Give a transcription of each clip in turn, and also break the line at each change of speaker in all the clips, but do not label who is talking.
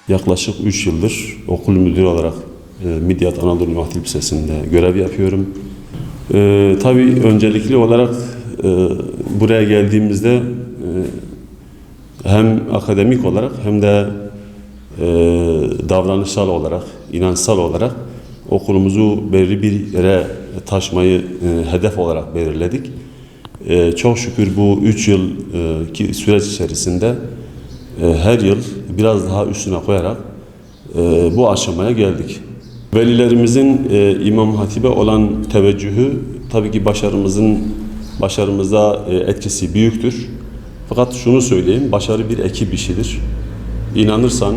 Yaklaşık 3 yıldır okul müdürü olarak Midyat Anadolu İmam Hatip Lisesi'nde görev yapıyorum. Tabii öncelikli olarak buraya geldiğimizde hem akademik olarak hem de davranışsal olarak, inançsal olarak okulumuzu belirli bir yere taşımayı hedef olarak belirledik. Çok şükür bu 3 yılki süreç içerisinde her yıl biraz daha üstüne koyarak bu aşamaya geldik. Velilerimizin İmam Hatip'e olan teveccühü tabii ki başarımıza etkisi büyüktür. Fakat şunu söyleyeyim, başarı bir ekip işidir. İnanırsan,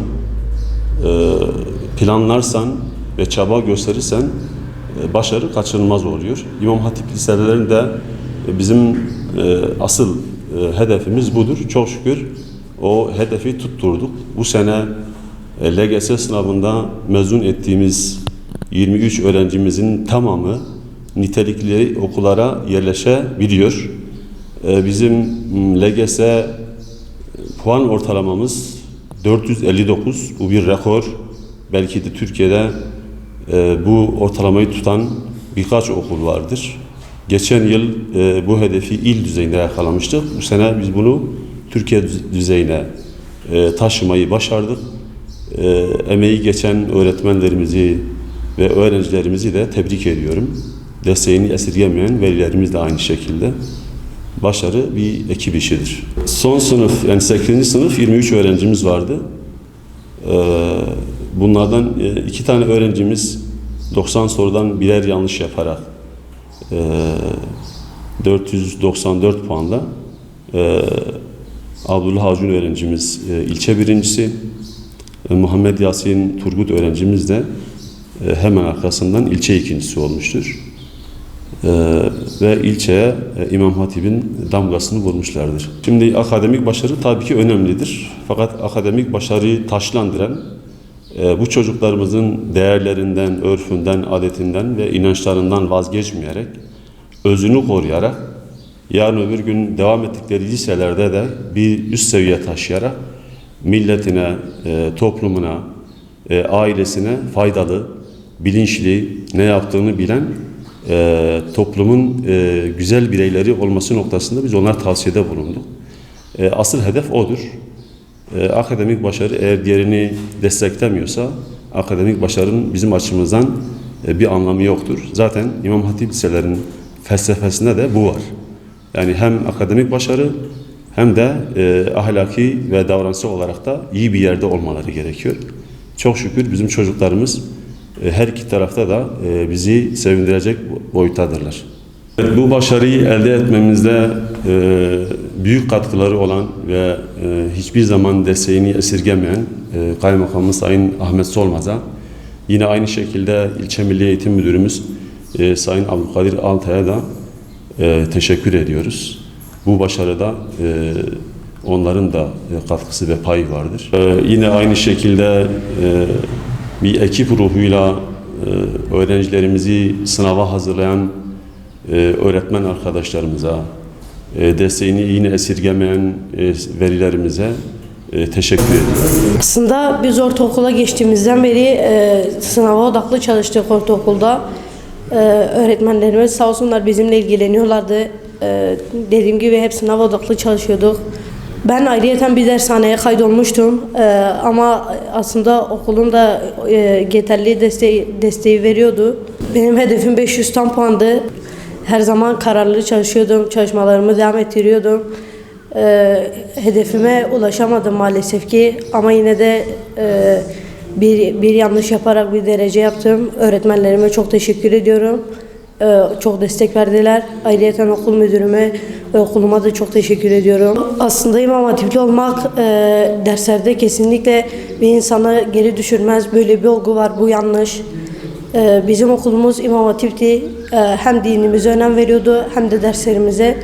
planlarsan ve çaba gösterirsen başarı kaçınılmaz oluyor. İmam Hatip liselerinde bizim asıl hedefimiz budur. Çok şükür o hedefi tutturduk. Bu sene LGS sınavında mezun ettiğimiz 23 öğrencimizin tamamı nitelikli okullara yerleşebiliyor. Bizim LGS puan ortalamamız 459. Bu bir rekor. Belki de Türkiye'de bu ortalamayı tutan birkaç okul vardır. Geçen yıl bu hedefi il düzeyinde yakalamıştık. Bu sene biz bunu Türkiye düzeyine taşımayı başardık. Emeği geçen öğretmenlerimizi ve öğrencilerimizi de tebrik ediyorum. Desteğini esirgemeyen velilerimiz de aynı şekilde. Başarı bir ekip işidir. Son sınıf, yani 8. sınıf 23 öğrencimiz vardı. Bunlardan 2 tane öğrencimiz 90 sorudan birer yanlış yaparak 494 puanla Abdullah Acun öğrencimiz ilçe birincisi, Muhammed Yasin Turgut öğrencimiz de hemen arkasından ilçe ikincisi olmuştur. Ve ilçeye İmam Hatip'in damgasını vurmuşlardır. Şimdi akademik başarı tabii ki önemlidir. Fakat akademik başarıyı taşlandıran bu çocuklarımızın değerlerinden, örfünden, adetinden ve inançlarından vazgeçmeyerek, özünü koruyarak, yarın öbür gün devam ettikleri liselerde de bir üst seviye taşıyarak milletine, toplumuna, ailesine faydalı, bilinçli, ne yaptığını bilen toplumun güzel bireyleri olması noktasında biz onlara tavsiyede bulunduk. Asıl hedef odur. Akademik başarı eğer diğerini desteklemiyorsa akademik başarının bizim açımızdan bir anlamı yoktur. Zaten İmam Hatip liselerinin felsefesinde de bu var. Yani hem akademik başarı hem de ahlaki ve davranışsal olarak da iyi bir yerde olmaları gerekiyor. Çok şükür bizim çocuklarımız her iki tarafta da bizi sevindirecek boyuttadırlar. Bu başarıyı elde etmemizde büyük katkıları olan ve hiçbir zaman desteğini esirgemeyen Kaymakamımız Sayın Ahmet Solmaz'a, yine aynı şekilde İlçe Milli Eğitim Müdürümüz Sayın Abdülkadir Altay'a da teşekkür ediyoruz. Bu başarıda onların da katkısı ve payı vardır. Yine aynı şekilde bir ekip ruhuyla öğrencilerimizi sınava hazırlayan öğretmen arkadaşlarımıza, desteğini yine esirgemeyen velilerimize teşekkür ediyorum.
Aslında biz ortaokula geçtiğimizden beri sınava odaklı çalıştık ortaokulda. Öğretmenlerimiz sağ olsunlar bizimle ilgileniyorlardı. Dediğim gibi hep sınav odaklı çalışıyorduk. Ben ayrıyeten bir dershaneye kaydolmuştum ama aslında okulun da yeterli desteği veriyordu. Benim hedefim 500 tam puandı. Her zaman kararlı çalışıyordum, çalışmalarımı devam ettiriyordum. Hedefime ulaşamadım maalesef ki ama yine de bir yanlış yaparak bir derece yaptım. Öğretmenlerime çok teşekkür ediyorum. Çok destek verdiler. Ayrıca okul müdürüme ve okuluma da çok teşekkür ediyorum. Aslında İmam Hatipli olmak derslerde kesinlikle bir insanı geri düşürmez. Böyle bir olgu var, bu yanlış. Bizim okulumuz İmam Hatip'ti. Hem dinimize önem veriyordu hem de derslerimize.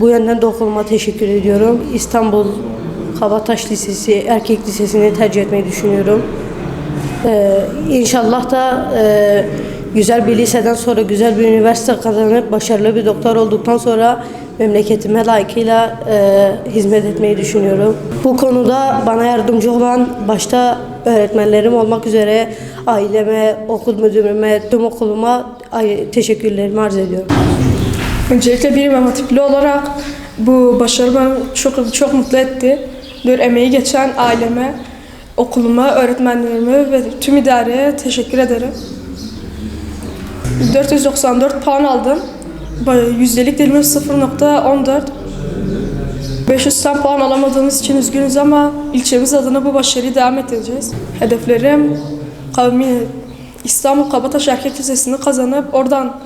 Bu yönden de okuluma teşekkür ediyorum. İstanbul Kabataş Lisesi, Erkek Lisesi'ni tercih etmeyi düşünüyorum. İnşallah da güzel bir liseden sonra güzel bir üniversite kazanıp başarılı bir doktor olduktan sonra memleketime layıkıyla hizmet etmeyi düşünüyorum. Bu konuda bana yardımcı olan başta öğretmenlerim olmak üzere aileme, okul müdürüme, tüm okuluma teşekkürlerimi arz ediyorum.
Öncelikle bir İmam Hatipli olarak bu başarı beni çok mutlu etti. Emeği geçen aileme, okuluma, öğretmenlerime ve tüm idareye teşekkür ederim. 494 puan aldım. Yüzdelik dilimiz 0.14. 500'ten puan alamadığımız için üzgünüz ama ilçemiz adına bu başarıyı devam ettireceğiz. Hedeflerim İstanbul Kabataş Erkek Lisesi'ni kazanıp oradan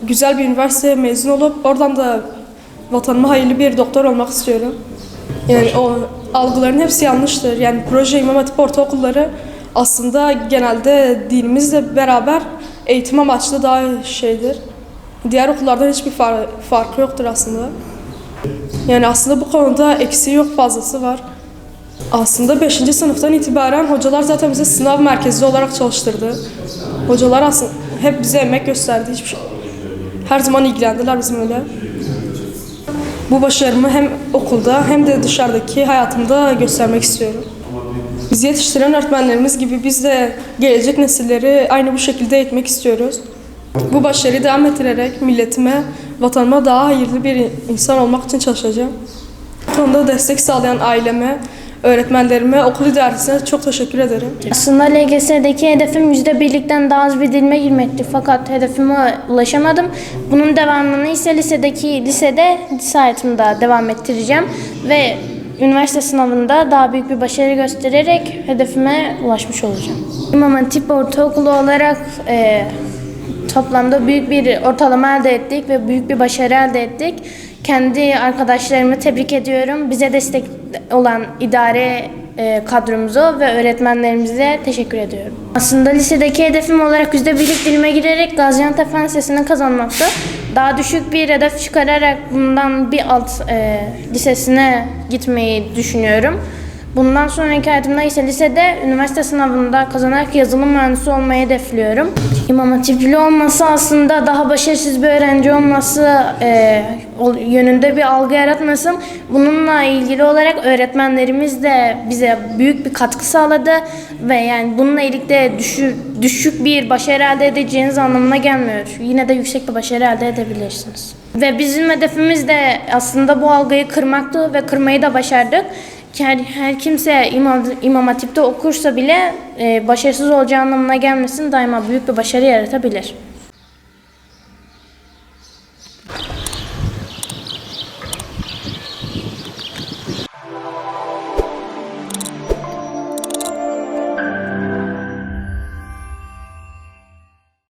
güzel bir üniversiteye mezun olup oradan da vatanıma hayırlı bir doktor olmak istiyorum. Yani o algıların hepsi yanlıştır. Yani proje İmam Hatip ortaokulları aslında genelde dinimizle beraber eğitim amaçlı daha şeydir. Diğer okullardan hiçbir farkı yoktur aslında. Yani aslında bu konuda eksiği yok, fazlası var. Aslında 5. sınıftan itibaren hocalar zaten bize sınav merkezli olarak çalıştırdı. Hocalar aslında hep bize emek gösterdi. Her zaman ilgilendiler bizimle. Bu başarımı hem okulda hem de dışarıdaki hayatımda göstermek istiyorum. Bizi yetiştiren öğretmenlerimiz gibi biz de gelecek nesilleri aynı bu şekilde eğitmek istiyoruz. Bu başarıyı devam ettirerek milletime, vatanıma daha hayırlı bir insan olmak için çalışacağım. Bu konuda destek sağlayan aileme, öğretmenlerime, okul idaresine çok teşekkür ederim.
Aslında LGS'deki hedefim %1'likten daha az bir dilime girmekti fakat hedefime ulaşamadım. Bunun devamını ise lisede lise hayatımda devam ettireceğim ve üniversite sınavında daha büyük bir başarı göstererek hedefime ulaşmış olacağım. İmam Hatip Ortaokulu olarak toplamda büyük bir ortalama elde ettik ve büyük bir başarı elde ettik. Kendi arkadaşlarımı tebrik ediyorum. Bize destek olan idare kadromuza ve öğretmenlerimize teşekkür ediyorum. Aslında lisedeki hedefim olarak %1'lik dilime girerek Gaziantep Fen Lisesi'ni kazanmaktı. Daha düşük bir hedef çıkararak bundan bir alt lisesine gitmeyi düşünüyorum. Bundan sonraki hayatımda ise lisede üniversite sınavında kazanarak yazılım mühendisi olmayı hedefliyorum. İmam Hatipli olması aslında daha başarısız bir öğrenci olması yönünde bir algı yaratmasın. Bununla ilgili olarak öğretmenlerimiz de bize büyük bir katkı sağladı ve yani bununla birlikte düşük bir başarı elde edeceğiniz anlamına gelmiyor. Yine de yüksek bir başarı elde edebilirsiniz. Ve bizim hedefimiz de aslında bu algıyı kırmaktı ve kırmayı da başardık. Her kimse İmam Hatip'te okursa bile başarısız olacağı anlamına gelmesin, daima büyük bir başarı yaratabilir.